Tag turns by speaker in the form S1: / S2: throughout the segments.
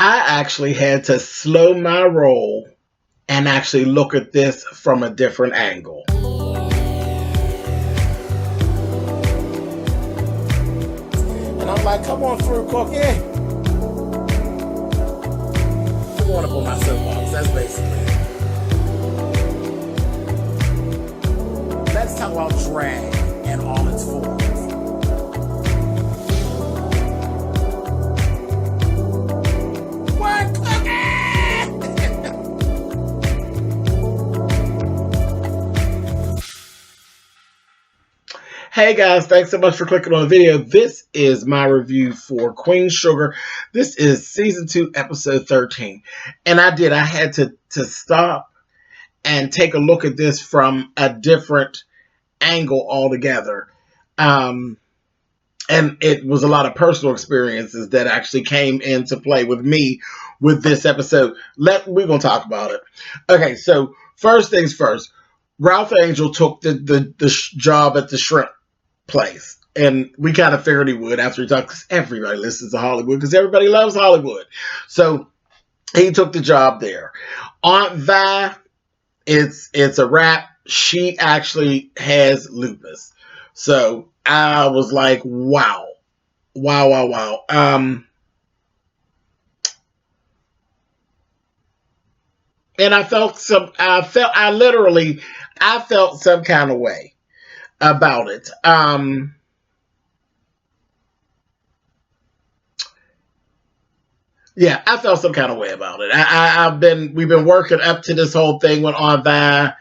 S1: I actually had to slow my roll and actually look at this from a different angle. And I'm like, come on through, Cookie. I'm going up on my soapbox. That's basically it. Let's talk about drag and all its forms. What, Cookie? Hey guys, thanks so much for clicking on the video. This is my review for Queen Sugar. This is season 2, episode 13. And I had to stop and take a look at this from a different angle altogether. And it was a lot of personal experiences that actually came into play with me with this episode. We're going to talk about it. Okay, so first things first. Ralph Angel took the job at the shrimp place. And we kind of figured he would after he talked, because everybody listens to Hollywood, because everybody loves Hollywood. So he took the job there. Aunt Vi, it's a wrap. She actually has lupus. So I was like, wow. And I felt some kind of way about it. Yeah, I felt some kind of way about it. We've been working up to this whole thing with Aunt Vi,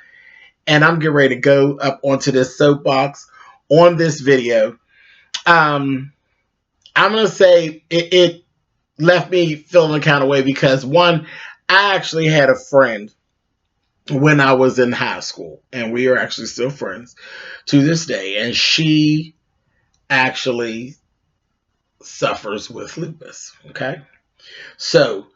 S1: and I'm getting ready to go up onto this soapbox on this video. I'm going to say it left me feeling a kind of way because, one, I actually had a friend when I was in high school, and we are actually still friends to this day, and she actually suffers with lupus, okay? So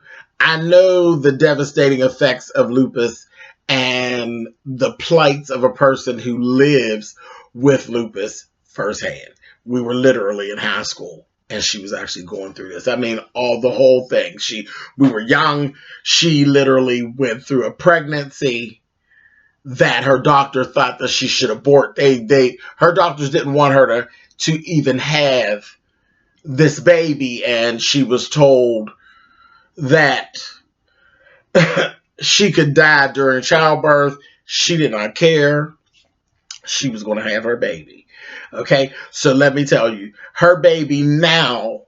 S1: I know the devastating effects of lupus and the plights of a person who lives with lupus firsthand. We were literally in high school, and she was actually going through this. I mean, the whole thing. We were young. She literally went through a pregnancy that her doctor thought that she should abort. Her doctors didn't want her to even have this baby, and she was told that she could die during childbirth. She did not care. She was going to have her baby. Okay, so let me tell you, her baby now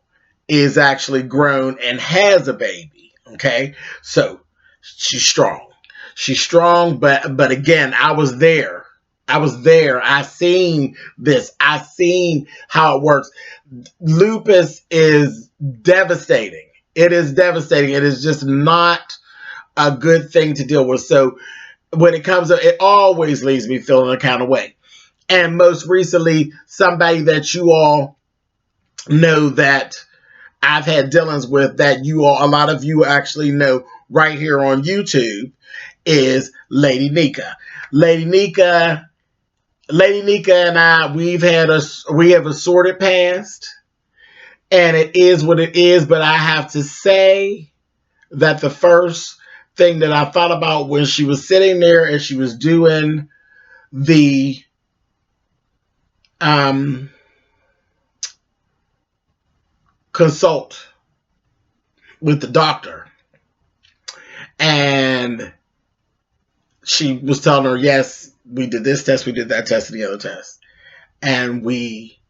S1: is actually grown and has a baby. Okay, so she's strong. She's strong, but again, I was there. I seen this. I seen how it works. Lupus is devastating. It is devastating. It is just not a good thing to deal with. So when it comes to it, always leaves me feeling a kind of way. And most recently, somebody that you all know that I've had dealings with, that a lot of you actually know right here on YouTube, is Lady Nika. Lady Nika and I, we have a sordid past, and it is what it is. But I have to say that the first thing that I thought about when she was sitting there and she was doing the consult with the doctor, and she was telling her, yes, we did this test, we did that test, and the other test, and we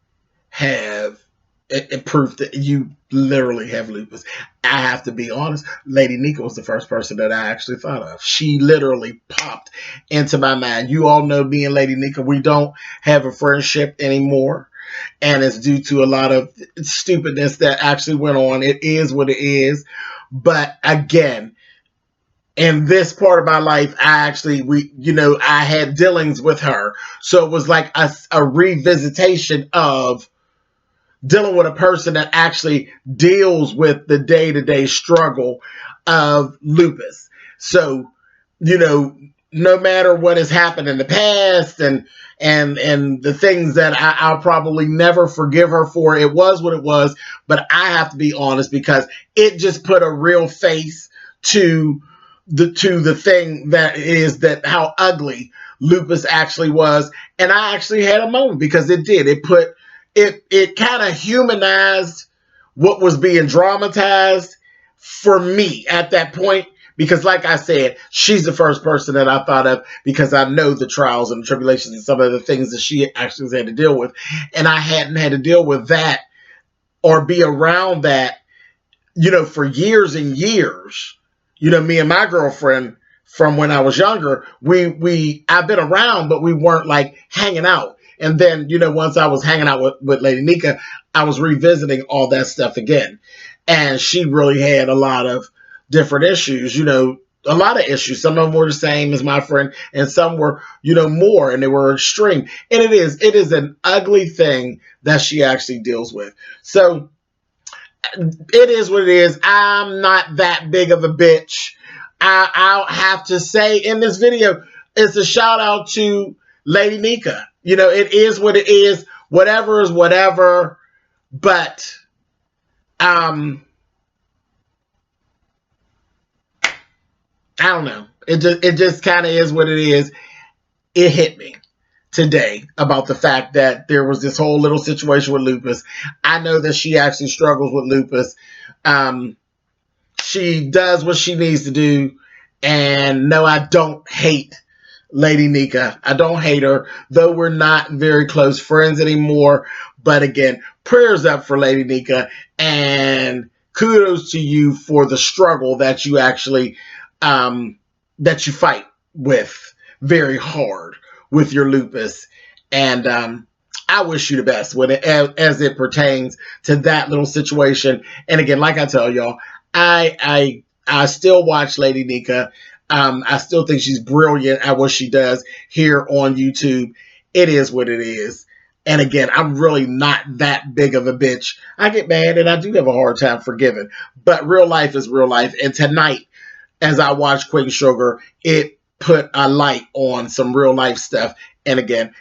S1: have it proof that you literally have lupus. I have to be honest, Lady Nika was the first person that I actually thought of. She literally popped into my mind. You all know me and Lady Nika, we don't have a friendship anymore, and it's due to a lot of stupidness that actually went on. It is what it is. But again, in this part of my life, I had dealings with her. So it was like a revisitation of dealing with a person that actually deals with the day-to-day struggle of lupus. So, no matter what has happened in the past and the things that I'll probably never forgive her for, it was what it was. But I have to be honest, because it just put a real face to the thing that is that how ugly lupus actually was. And I actually had a moment, because it did. It kind of humanized what was being dramatized for me at that point. Because like I said, she's the first person that I thought of, because I know the trials and tribulations and some of the things that she actually has had to deal with. And I hadn't had to deal with that or be around that, for years and years. Me and my girlfriend from when I was younger, I've been around, but we weren't like hanging out. And then, once I was hanging out with Lady Nika, I was revisiting all that stuff again. And she really had a lot of different issues, a lot of issues. Some of them were the same as my friend, and some were, more, and they were extreme. And it is an ugly thing that she actually deals with. So it is what it is. I'm not that big of a bitch. I'll have to say in this video, it's a shout out to Lady Nika. It is what it is. Whatever is whatever. But I don't know. It just kind of is what it is. It hit me today about the fact that there was this whole little situation with lupus. I know that she actually struggles with lupus. She does what she needs to do. And no, I don't hate Lady Nika. I don't hate her, though we're not very close friends anymore. But again, prayers up for Lady Nika, and kudos to you for the struggle that you actually that you fight with very hard with your lupus. And I wish you the best when as it pertains to that little situation. And again, like I tell y'all, I still watch Lady Nika. I still think she's brilliant at what she does here on YouTube. It is what it is. And again, I'm really not that big of a bitch. I get mad and I do have a hard time forgiving. But real life is real life. And tonight, as I watched Queen Sugar, it put a light on some real life stuff. And again,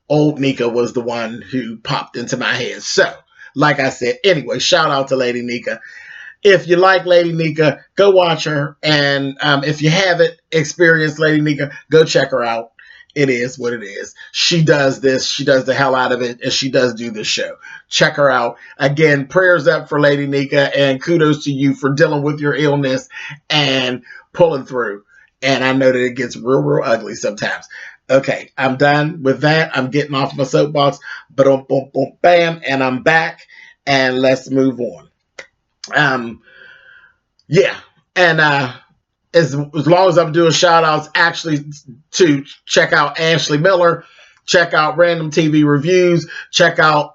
S1: old Nika was the one who popped into my head. So, like I said, anyway, shout out to Lady Nika. If you like Lady Nika, go watch her. And if you haven't experienced Lady Nika, go check her out. It is what it is. She does this. She does the hell out of it. And she does do this show. Check her out. Again, prayers up for Lady Nika. And kudos to you for dealing with your illness and pulling through. And I know that it gets real, real ugly sometimes. Okay, I'm done with that. I'm getting off my soapbox. Boom, boom, boom, bam. And I'm back. And let's move on. Yeah. And as long as I'm doing shout outs, actually to check out Ashley Miller, check out Random TV Reviews, check out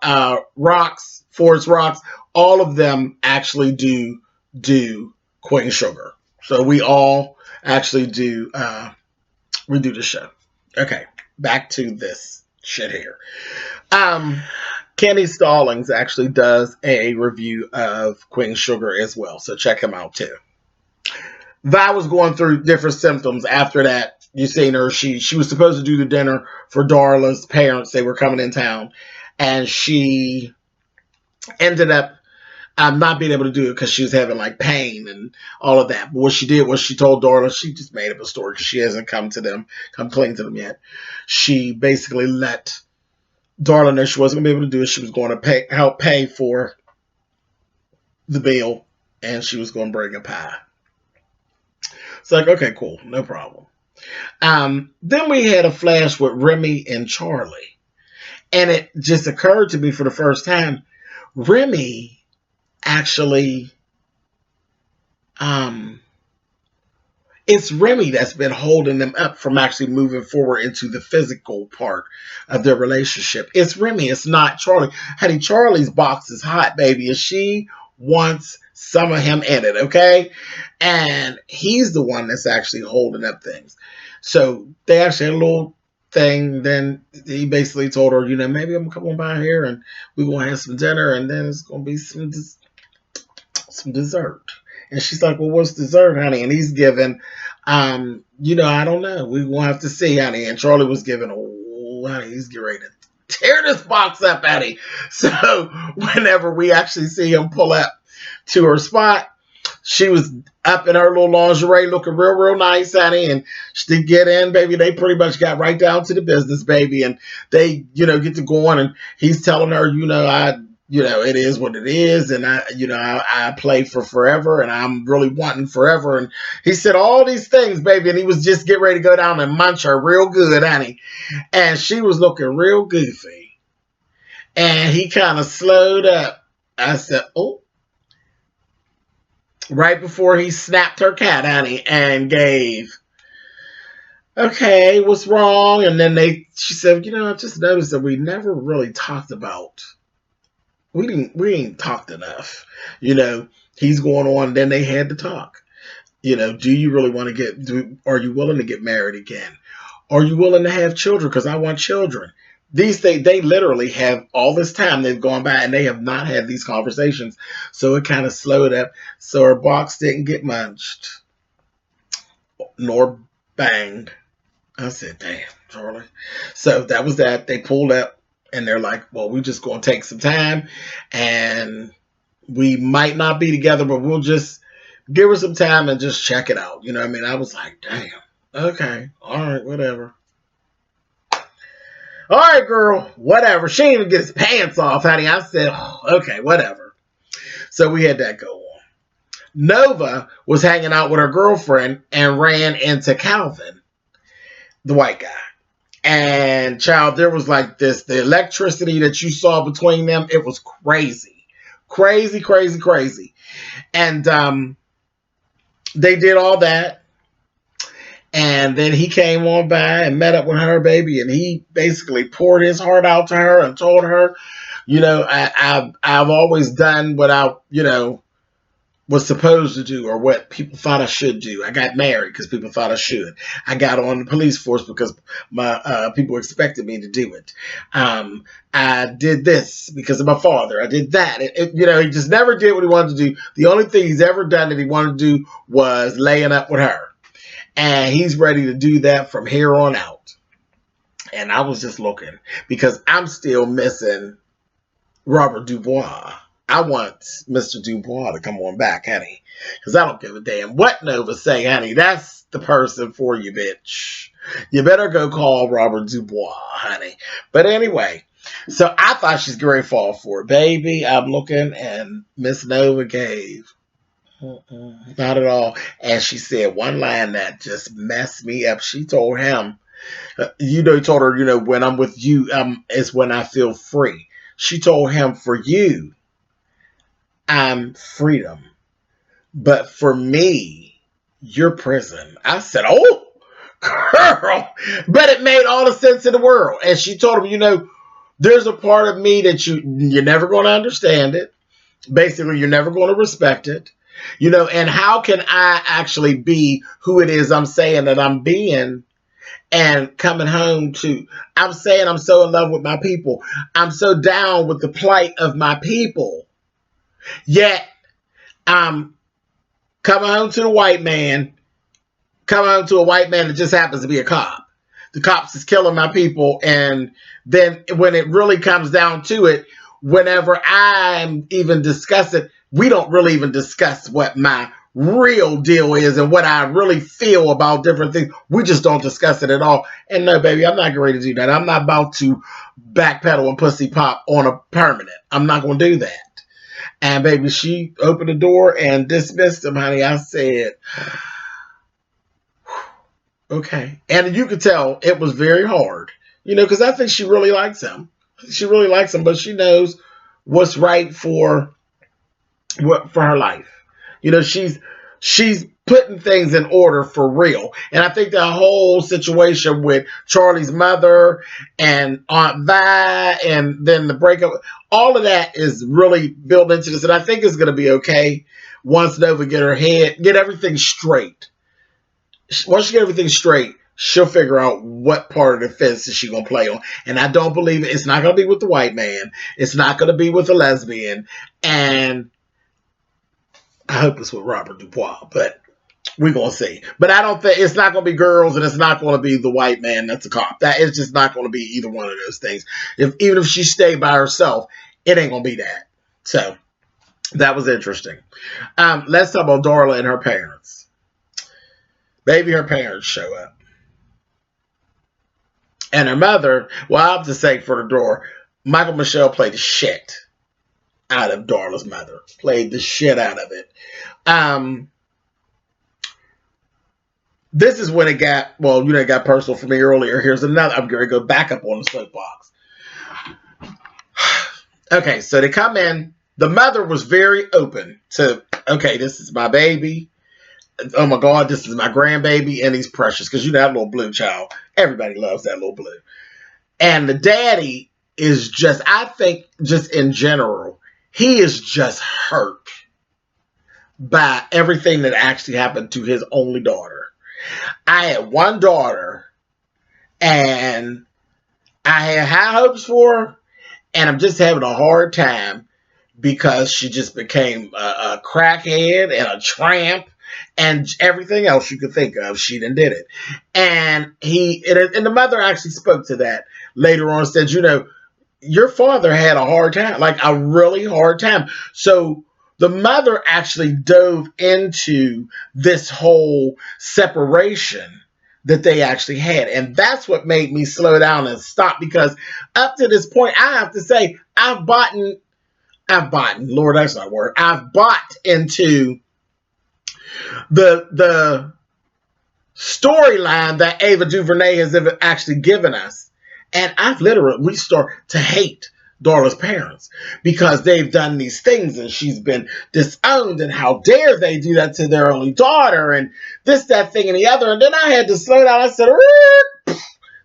S1: Rocks, Forest Rocks. All of them actually do Queen Sugar. So we all actually do the show. Okay, back to this shit here. Kenny Stallings actually does a review of Queen Sugar as well, so check him out too. Vi was going through different symptoms after that. You seen her. She was supposed to do the dinner for Darla's parents. They were coming in town, and she ended up not being able to do it because she was having like pain and all of that. But what she did was she told Darla, she just made up a story because she hasn't come clean to them yet. She basically let Darla know she wasn't going to be able to do it. She was going to help pay for the bill, and she was going to bring a pie. It's like, okay, cool, no problem. Then we had a flash with Remy and Charlie. And it just occurred to me for the first time, Remy actually, it's Remy that's been holding them up from actually moving forward into the physical part of their relationship. It's Remy, it's not Charlie. Honey, Charlie's box is hot, baby, and she wants some of him in it, okay? And he's the one that's actually holding up things. So they actually had a little thing. Then he basically told her, maybe I'm going to come on by here and we're going to have some dinner, and then it's going to be some dessert. And she's like, well, what's dessert, honey? And he's giving I don't know. We will have to see, honey. And Charlie was giving, oh, honey, he's getting ready to tear this box up, honey. So whenever we actually see him pull up to her spot, she was up in her little lingerie looking real, real nice, honey. And to get in, baby, they pretty much got right down to the business, baby. And they, get to going. And he's telling her, it is what it is. And I play for forever. And I'm really wanting forever. And he said all these things, baby. And he was just getting ready to go down and munch her real good, honey. And she was looking real goofy. And he kind of slowed up. I said, oh. Right before he snapped her cat, honey, and gave, okay, what's wrong? And then she said, I just noticed that we never really talked about, we ain't talked enough. He's going on, then they had to talk. Do you really want to are you willing to get married again? Are you willing to have children? Because I want children. They literally have all this time they've gone by and they have not had these conversations. So it kind of slowed up. So her box didn't get munched nor banged. I said, damn, Charlie. So that was that. They pulled up and they're like, well, we're just going to take some time and we might not be together, but we'll just give her some time and just check it out. You know what I mean? I was like, damn, okay, all right, whatever. All right, girl, whatever. She didn't even get his pants off, honey. I said, oh, okay, whatever. So we had that go on. Nova was hanging out with her girlfriend and ran into Calvin, the white guy. And, child, there was like the electricity that you saw between them. It was crazy. Crazy, crazy, crazy. And they did all that. And then he came on by and met up with her, baby, and he basically poured his heart out to her and told her, I've always done what I, was supposed to do or what people thought I should do. I got married because people thought I should. I got on the police force because my people expected me to do it. I did this because of my father. I did that. He just never did what he wanted to do. The only thing he's ever done that he wanted to do was laying up with her. And he's ready to do that from here on out. And I was just looking because I'm still missing Robert Dubois. I want Mr. Dubois to come on back, honey. Because I don't give a damn what Nova say, honey. That's the person for you, bitch. You better go call Robert Dubois, honey. But anyway, so I thought she's going to fall for it. Baby, I'm looking and Miss Nova gave. Not at all. And she said one line that just messed me up. She told him, he told her, when I'm with you, it's when I feel free. She told him, for you, I'm freedom. But for me, you're prison. I said, oh, girl. But it made all the sense in the world. And she told him, there's a part of me that you're never going to understand it. Basically, you're never going to respect it. And how can I actually be who it is I'm saying that I'm being and coming home to, I'm saying I'm so in love with my people. I'm so down with the plight of my people. Yet, I'm coming home to a white man that just happens to be a cop. The cops is killing my people. And then when it really comes down to it, whenever I'm even discussing, we don't really even discuss what my real deal is and what I really feel about different things. We just don't discuss it at all. And no, baby, I'm not going to do that. I'm not about to backpedal and pussy pop on a permanent. I'm not going to do that. And baby, she opened the door and dismissed him, honey. I said, okay. And you could tell it was very hard, because I think she really likes him. She really likes him, but she knows what's right for her life. She's putting things in order for real. And I think the whole situation with Charlie's mother and Aunt Vi and then the breakup, all of that is really built into this. And I think it's going to be okay once Nova get everything straight. Once she get everything straight, she'll figure out what part of the fence is she going to play on. And I don't believe it's not going to be with the white man. It's not going to be with a lesbian. And I hope it's with Robert Dubois, but We're going to see. But I don't think it's not going to be girls and it's not going to be the white man that's a cop. That is just not going to be either one of those things. Even if she stayed by herself, it ain't going to be that. So that was interesting. Let's talk about Darla and her parents. Baby, her parents show up. And her mother, well, I have to say for the door, Michael Michelle played the shit out of Darla's mother. Played the shit out of it. This is when it got, well, it got personal for me earlier. Here's another. I'm going to go back up on the soapbox. Okay, so they come in. The mother was very open to, okay, this is my baby. Oh my God, this is my grandbaby, and he's precious. Because that little blue child, everybody loves that little blue. And the daddy is just, I think, just in general, he is just hurt by everything that actually happened to his only daughter. I had one daughter, and I had high hopes for her, and I'm just having a hard time because she just became a crackhead and a tramp and everything else you could think of. She done did it. And the mother actually spoke to that later on, said, your father had a hard time, like a really hard time. So the mother actually dove into this whole separation that they actually had. And that's what made me slow down and stop, because up to this point, I have to say, I've bought, Lord, that's not a word. I've bought into the storyline that Ava DuVernay has actually given us. And we start to hate Darla's parents because they've done these things and she's been disowned, and how dare they do that to their only daughter, and this, that, thing, and the other. And then I had to slow down. I said,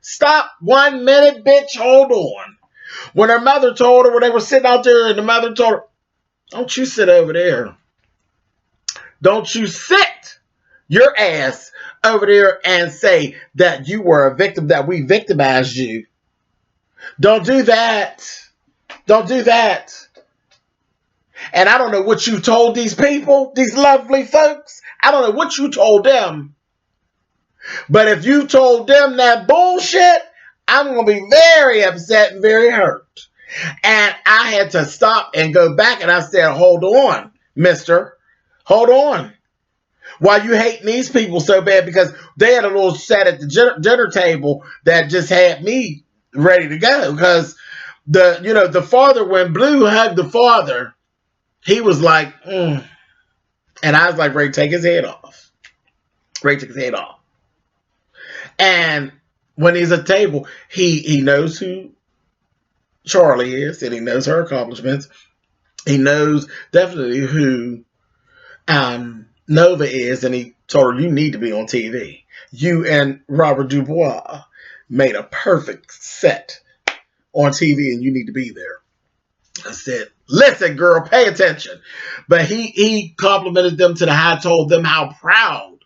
S1: stop 1 minute, bitch, hold on. When her mother told her, when they were sitting out there, and the mother told her, don't you sit over there. Don't you sit your ass over there and say that you were a victim, that we victimized you. Don't do that. Don't do that. And I don't know what you told these people, these lovely folks. I don't know what you told them. But if you told them that bullshit, I'm going to be very upset and very hurt. And I had to stop and go back, and I said, hold on, mister. Hold on. Why you hating these people so bad? Because they had a little set at the dinner table that just had me ready to go. Because the father, when Blue hugged the father, he was like, And I was like, ready to take his head off. Ready to take his head off. And when he's at the table, he knows who Charlie is, and he knows her accomplishments. He knows definitely who Nova is, and he told her, you need to be on TV. You and Robert Dubois made a perfect set on TV, and you need to be there. I said, listen, girl, pay attention. But he complimented them to the high, told them how proud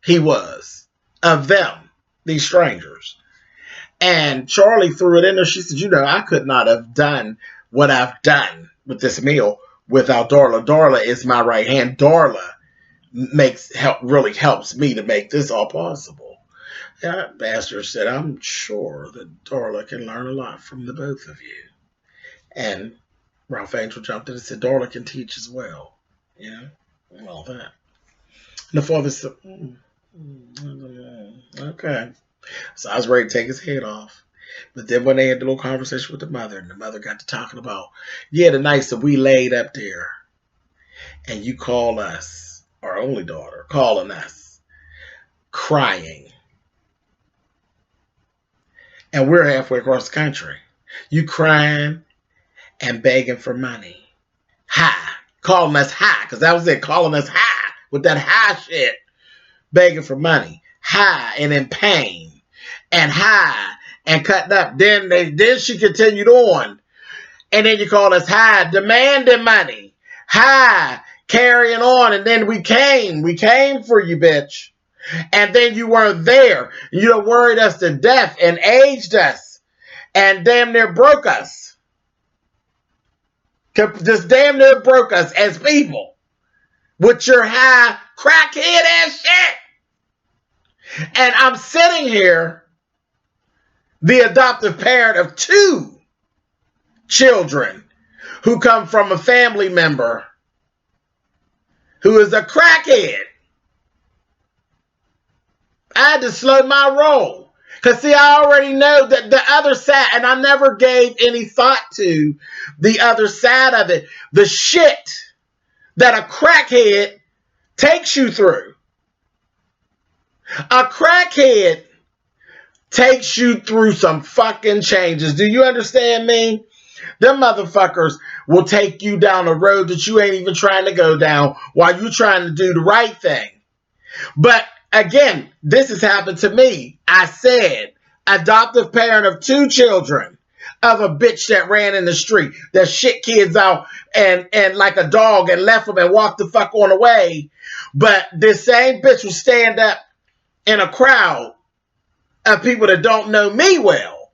S1: he was of them, these strangers. And Charlie threw it in there. She said, I could not have done what I've done with this meal without Darla. Darla is my right hand. Darla really helps me to make this all possible. And that bastard said, I'm sure that Darla can learn a lot from the both of you. And Ralph Angel jumped in and said, Darla can teach as well. And all that. And the father said, okay. So I was ready to take his head off. But then when they had the little conversation with the mother, and the mother got to talking about, the nights that we laid up there, and you call us, our only daughter, calling us, crying. And we're halfway across the country. You crying and begging for money. High. Calling us high, because that was it, calling us high with that high shit. Begging for money. High and in pain. And high and cutting up. Then she continued on. And then you call us high, demanding money. High, carrying on. And then we came for you, bitch. And then you weren't there. You done worried us to death and aged us. And damn near broke us. Just damn near broke us as people. with your high crackhead ass shit. And I'm sitting here, the adoptive parent of 2 children who come from a family member who is a crackhead. I had to slow my roll. Because, see, I already know that the other side, and I never gave any thought to the other side of it. The shit that a crackhead takes you through. A crackhead takes you through some fucking changes. Do you understand me? Them motherfuckers will take you down a road that you ain't even trying to go down while you trying to do the right thing. But again, this has happened to me. I said, adoptive parent of 2 children of a bitch that ran in the street, that shit kids out and like a dog and left them and walked the fuck on away. But this same bitch will stand up in a crowd of people that don't know me well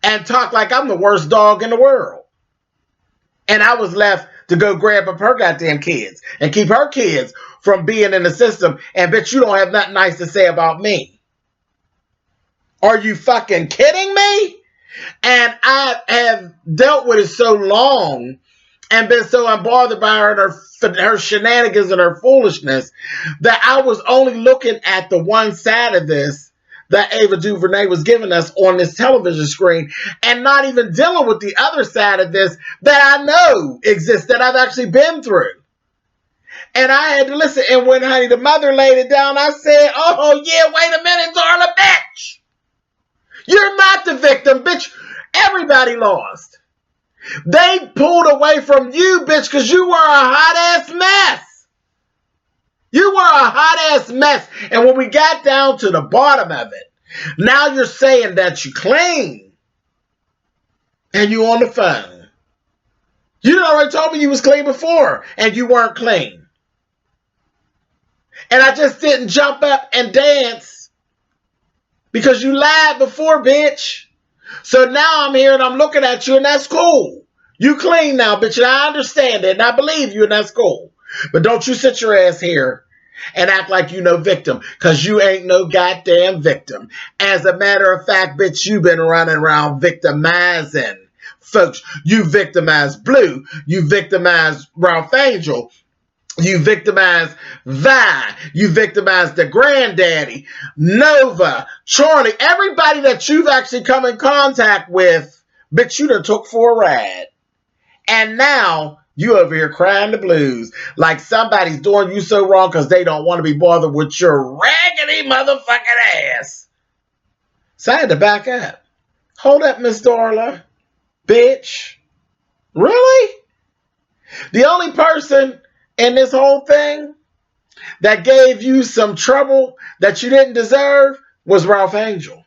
S1: and talk like I'm the worst dog in the world. And I was left to go grab up her goddamn kids and keep her kids from being in the system. And bitch, you don't have nothing nice to say about me. Are you fucking kidding me? And I have dealt with it so long and been so unbothered by her and her shenanigans and her foolishness that I was only looking at the one side of this that Ava DuVernay was giving us on this television screen and not even dealing with the other side of this that I know exists, that I've actually been through. And I had to listen. And when, honey, the mother laid it down, I said, oh, yeah, wait a minute, Darla, bitch. You're not the victim, bitch. Everybody lost. They pulled away from you, bitch, because you were a hot-ass mess. You were a hot-ass mess. And when we got down to the bottom of it, now you're saying that you clean. And you on the phone. You already told me you was clean before, and you weren't clean. And I just didn't jump up and dance because you lied before, bitch. So now I'm here and I'm looking at you, and that's cool. You clean now, bitch, and I understand it, and I believe you, and that's cool. But don't you sit your ass here and act like you no victim, because you ain't no goddamn victim. As a matter of fact, bitch, you've been running around victimizing folks. You victimized Blue. You victimized Ralph Angel. You victimized Vi. You victimized the granddaddy, Nova, Charlie, everybody that you've actually come in contact with, bitch, you done took for a ride. And now you over here crying the blues like somebody's doing you so wrong because they don't want to be bothered with your raggedy motherfucking ass. So I had to back up. Hold up, Miss Darla. Bitch. Really? The only person in this whole thing that gave you some trouble that you didn't deserve was Ralph Angel.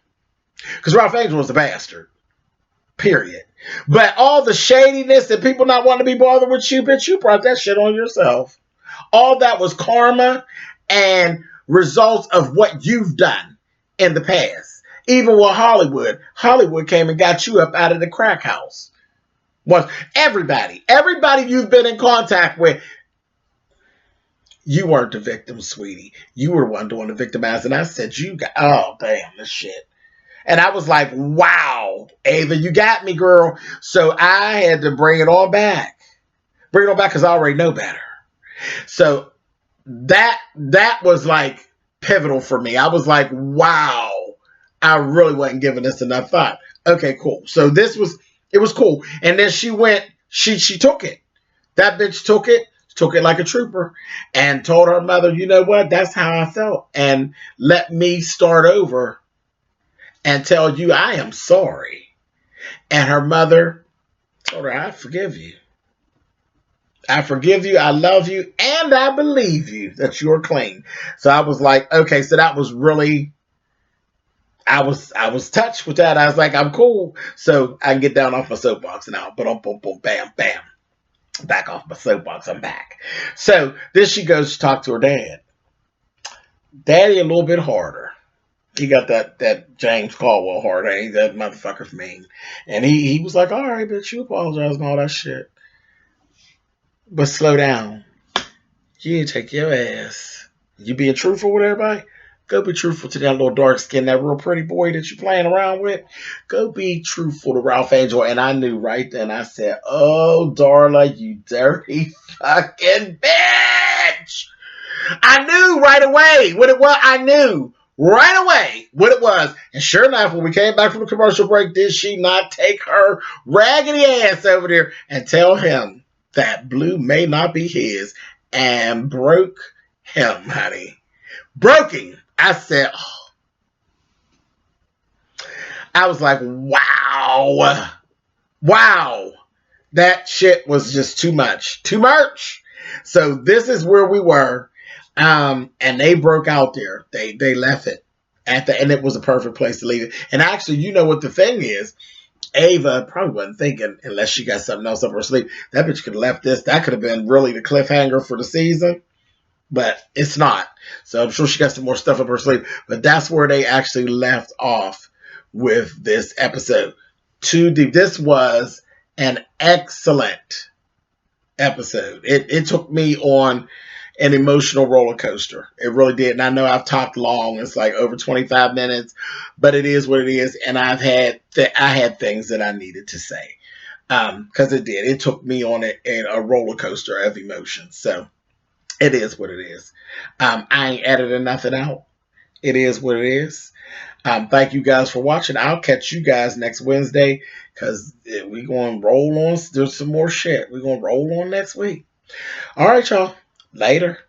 S1: Because Ralph Angel was a bastard. Period. But all the shadiness and people not wanting to be bothered with you, bitch, you brought that shit on yourself. All that was karma and results of what you've done in the past. Even with Hollywood. Hollywood came and got you up out of the crack house. Was everybody you've been in contact with, you weren't the victim, sweetie. You were one doing the victimizing. I said, you got, oh, damn, this shit. And I was like, wow, Ava, you got me, girl. So I had to bring it all back. Bring it all back because I already know better. So that was like pivotal for me. I was like, wow, I really wasn't giving this enough thought. Okay, cool. So it was cool. And then she went, she took it. That bitch took it like a trooper and told her mother, you know what, that's how I felt. And let me start over and tell you I am sorry. And her mother told her, I forgive you. I forgive you, I love you, and I believe you that you're clean. So I was like, okay, so that was really, I was touched with that. I was like, I'm cool. So I can get down off my soapbox now. Boom, boom, boom, bam, bam. Back off my soapbox, I'm back. So then she goes to talk to her dad. Daddy a little bit harder. He got that James Colwell hard. That motherfucker's mean. And he was like, all right, bitch, you apologize and all that shit. But slow down. You take your ass. You being truthful with everybody? Go be truthful to that little dark skin, that real pretty boy that you playing around with. Go be truthful to Ralph Angel. And I knew right then, I said, oh, Darla, you dirty fucking bitch. I knew right away what it was. I knew right away what it was. And sure enough, when we came back from the commercial break, did she not take her raggedy ass over there and tell him that blue may not be his, and broke him, honey. Broke him. I said, oh. I was like, wow. Wow. That shit was just too much. Too much. So this is where we were. And they broke out there. They left it at the, and it was a perfect place to leave it. And actually, you know what the thing is? Ava probably wasn't thinking, unless she got something else up her sleeve. That bitch could have left this. That could have been really the cliffhanger for the season. But it's not. So I'm sure she got some more stuff up her sleeve. But that's where they actually left off with this episode. Too deep. This was an excellent episode. It took me on an emotional roller coaster. It really did. And I know I've talked long. It's like over 25 minutes. But it is what it is. And I had things that I needed to say. Because it did. It took me on a roller coaster of emotions. So it is what it is. I ain't editing nothing out. It is what it is. Thank you guys for watching. I'll catch you guys next Wednesday because we're going to roll on. There's some more shit. We're going to roll on next week. All right, y'all. Later.